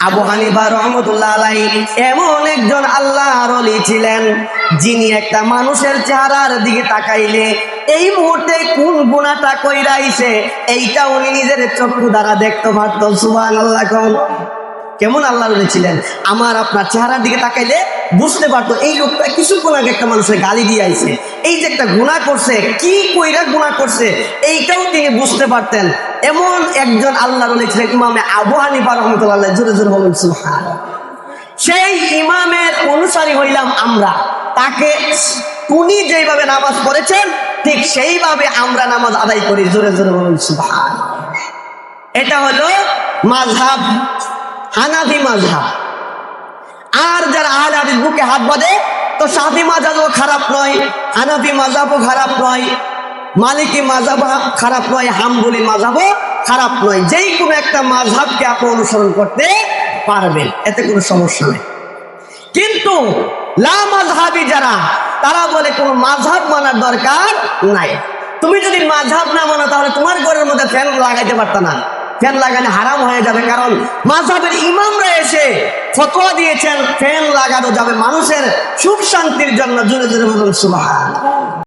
আবু হানিফা রহমতুল্লাহ আলাইহি এমন একজন আল্লাহর ওলি ছিলেন, যিনি একটা মানুষের চেহারার দিকে তাকাইলে এই মুহূর্তে কোন গুনাহটা কইরা আইছে এইটা উনি নিজের চক্ষু দ্বারা দেখতে পারতেন। সুবহানাল্লাহ। কেমন আল্লাহর ওলি ছিলেন! আমার আপনার চেহারার দিকে তাকাইলে বুঝতে পারতো এই লোকটা কিছুক্ষণ আগে একটা মানুষের গালি দিয়ে আইছে, এই যে একটা গুনাহ করছে, কি কইরা গুনাহ করছে এইটাও তিনি বুঝতে পারতেন। এমন একজন আল্লাহর ওলি ছিলেন ইমামে আবু হানিফা রহমতুল্লাহ আলাইহি। জোরে জোরে বলুন সুবহানাল্লাহ। সেই ইমামের অনুসারী হইলাম আমরা। তাকে উনি যেইভাবে নামাজ পড়েছেন ঠিক সেইভাবে আমরা নামাজ আদায় করি। জোরে জোরে বলুন সুবহানাল্লাহ। এটা হলো মাযহাব, হানাফি মাযহাব। আর যারা আহলে হাদিস বুকে হাত বাঁধে তো শাফি মাযহাবও খারাপ নয়, হানাফি মাযহাবও খারাপ নয়, মালিকি মাযহাবও খারাপ নয়, হাম্বলি মাযহাবও খারাপ নয়। যেই কোনো একটা মাযহাবকে আপনি অনুসরণ করতে পারবেন, এতে কোনো সমস্যা নেই। কিন্তু লা মাযহাবি যারা, তারা বলে কোনো মাযহাব মানার দরকার নাই। তুমি যদি মাযহাব না মানো তাহলে তোমার ঘরের মধ্যে ফ্যান লাগাইতে পারত না, ফ্যান লাগানো হারাম হয়ে যাবে। কারণ মাযহাবের ইমামরা এসে ফতোয়া দিয়েছেন ফ্যান লাগানো যাবে মানুষের সুখ শান্তির জন্য। জোরে জোরে বলুন সুবহানাল্লাহ।